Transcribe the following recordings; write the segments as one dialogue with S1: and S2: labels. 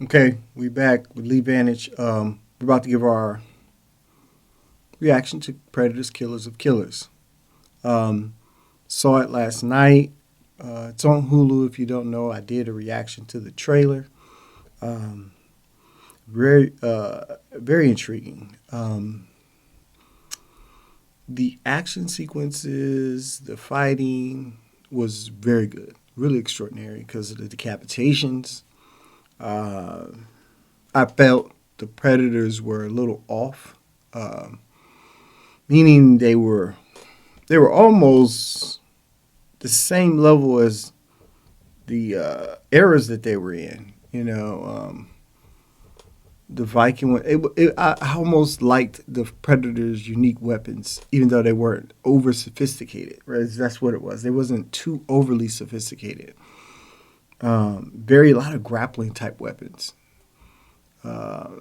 S1: Okay, we back with Lee Vantage. We're about to give our reaction to Predators, Killers of Killers. Um, Saw it last night. It's on Hulu. If you don't know, I did a reaction to the trailer. Um, very intriguing. The action sequences, the fighting was very good, really extraordinary because of the decapitations. Uh, I felt the Predators were a little off, um, meaning they were almost the same level as the eras that they were in. The Viking one. I almost liked the Predators' unique weapons, even though they weren't over sophisticated. Right, that's what it was. They wasn't too overly sophisticated. Very a lot of grappling type weapons. Uh,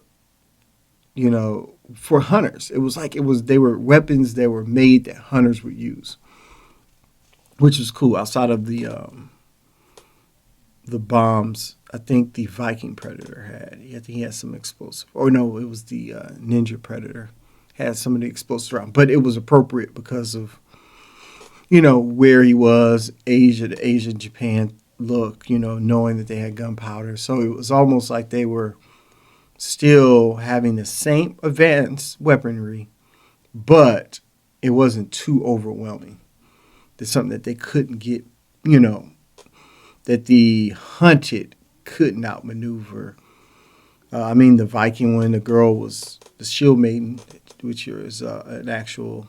S1: for hunters, it was like they were weapons that were made that hunters would use, which was cool. Outside of the bombs, I think the Viking Predator had. I think he had some explosive. Or no, it was the Ninja Predator had some of the explosives around, but it was appropriate because of where he was, Asia, the Asian Japan look. Knowing that they had gunpowder, so it was almost like they were still having the same advanced weaponry, but it wasn't too overwhelming. There's something that they couldn't get, that the hunted couldn't outmaneuver. The Viking one, the girl was the shield maiden, which is an actual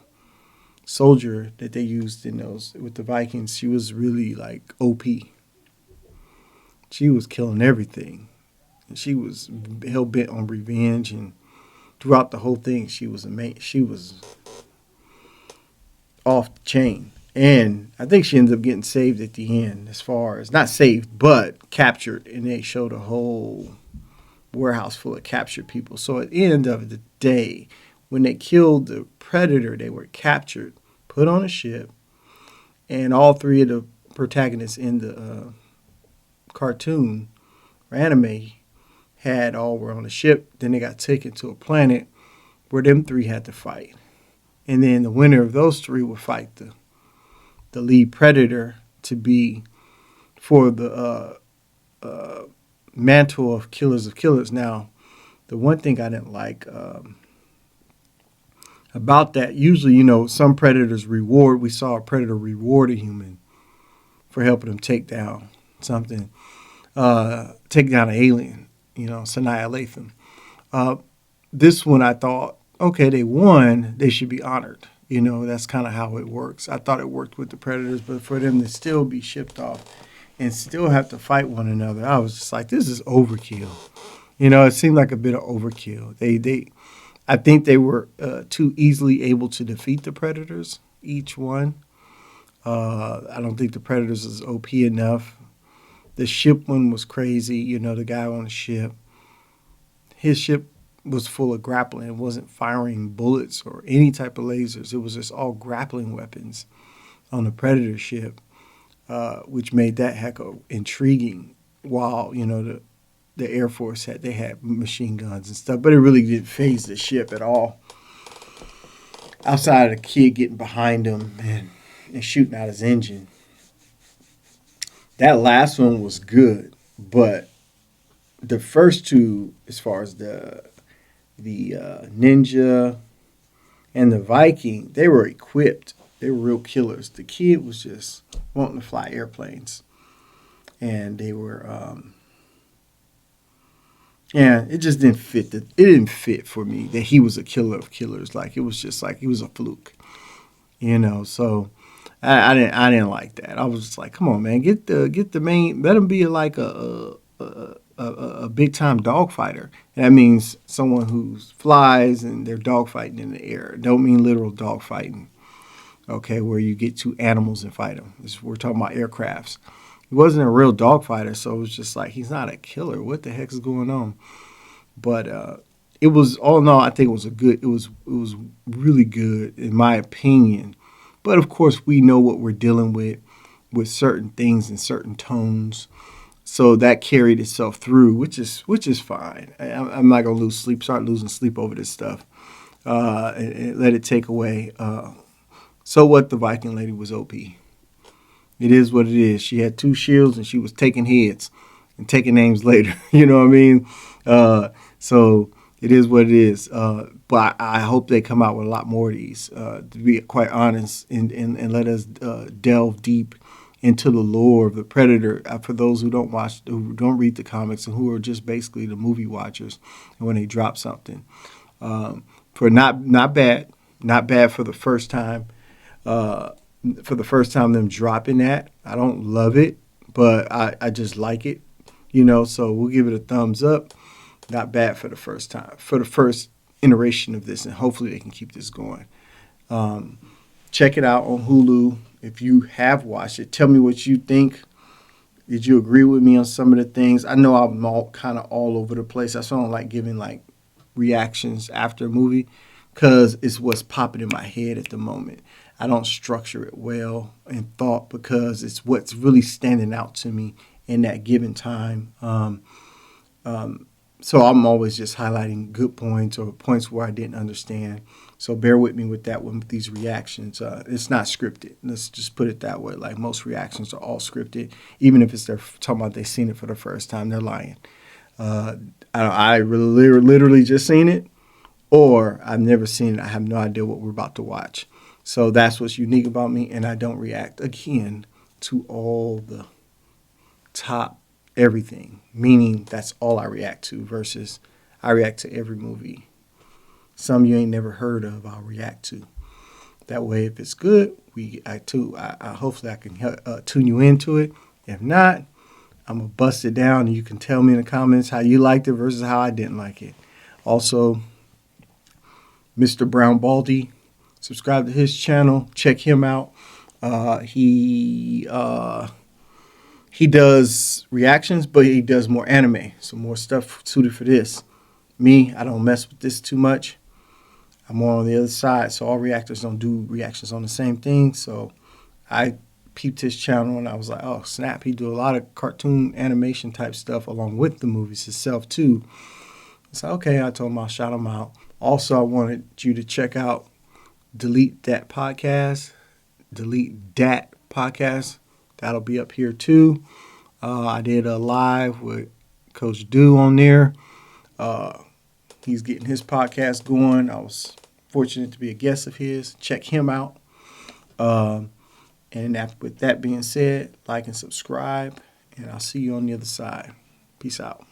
S1: soldier that they used in those with the Vikings. She was really like OP. She was killing everything. And she was hell bent on revenge, and throughout the whole thing, she was amazing. She was off the chain. And I think she ended up getting saved at the end, as far as not saved, but captured. And they showed a whole warehouse full of captured people. So at the end of the day, when they killed the predator, they were captured, put on a ship, and all three of the protagonists in the cartoon or anime were on a ship. Then they got taken to a planet where them three had to fight. And then the winner of those three would fight the lead predator to be for the mantle of Killers of Killers. Now, the one thing I didn't like about that, usually, some predators reward. We saw a predator reward a human for helping them take down something, take down an alien, annihilate them. This one, I thought, okay, they won, they should be honored. That's kind of how it works. I thought it worked with the Predators, but for them to still be shipped off and still have to fight one another, I was just like, this is overkill. It seemed like a bit of overkill. I think they were too easily able to defeat the Predators, each one. I don't think the Predators is OP enough. The ship one was crazy. The guy on the ship, his ship was full of grappling. It wasn't firing bullets or any type of lasers. It was just all grappling weapons on the Predator ship, which made that heck of intriguing. While the Air Force had machine guns and stuff, but it really didn't phase the ship at all. Outside of the kid getting behind him and shooting out his engine, that last one was good, but the first two, as far as the ninja and the Viking, they were equipped. They were real killers. The kid was just wanting to fly airplanes, and they were, it just didn't fit. It didn't fit for me that he was a killer of killers. Like it was just like he was a fluke, So I didn't like that. I was just like, come on, man, get the main. Let him be like a big time dog fighter. And that means someone who flies and they're dog fighting in the air. Don't mean literal dog fighting. Okay, where you get two animals and fight them. We're talking about aircrafts. He wasn't a real dog fighter, so it was just like he's not a killer. What the heck is going on? But it was all in all, I think it was it was really good in my opinion. But of course, we know what we're dealing with certain things and certain tones. So that carried itself through, which is fine. I'm not gonna start losing sleep over this stuff, and let it take away. So what? The Viking lady was OP. It is what it is. She had 2 shields and she was taking heads and taking names later. You know what I mean? So it is what it is. But I hope they come out with a lot more of these, to be quite honest, and let us delve deep into the lore of the Predator, for those who don't read the comics, and who are just basically the movie watchers. And when they drop something, for not bad for the first time. Them dropping that, I don't love it, but I just like it, so we'll give it a thumbs up. Not bad for the first time, for the first iteration of this, and hopefully they can keep this going. Check it out on Hulu. If you have watched it, tell me what you think. Did you agree with me on some of the things? I know I'm kind of all over the place. That's why I don't like giving like reactions after a movie, because it's what's popping in my head at the moment. I don't structure it well in thought, because it's what's really standing out to me in that given time. So I'm always just highlighting good points or points where I didn't understand. So bear with me with that one, with these reactions. It's not scripted. Let's just put it that way. Like, most reactions are all scripted. Even if it's they're talking about they've seen it for the first time, they're lying. I literally just seen it, or I've never seen it. I have no idea what we're about to watch. So that's what's unique about me, and I don't react, again, to all the top everything, meaning that's all I react to, versus I react to every movie. Some you ain't never heard of, I'll react to. That way, if it's good, hopefully I can tune you into it. If not, I'm going to bust it down, and you can tell me in the comments how you liked it versus how I didn't like it. Also, Mr. Brown Baldy, subscribe to his channel. Check him out. He does reactions, but he does more anime. So more stuff suited for this. Me, I don't mess with this too much. I'm more on the other side. So all reactors don't do reactions on the same thing. So I peeped his channel, and I was like, oh, snap. He do a lot of cartoon animation type stuff along with the movies itself too. So, okay, I told him I'll shout him out. Also, I wanted you to check out Delete That Podcast. That'll be up here too. I did a live with Coach Do on there. He's getting his podcast going. I was fortunate to be a guest of his. Check him out. And with that being said, like and subscribe, and I'll see you on the other side. Peace out.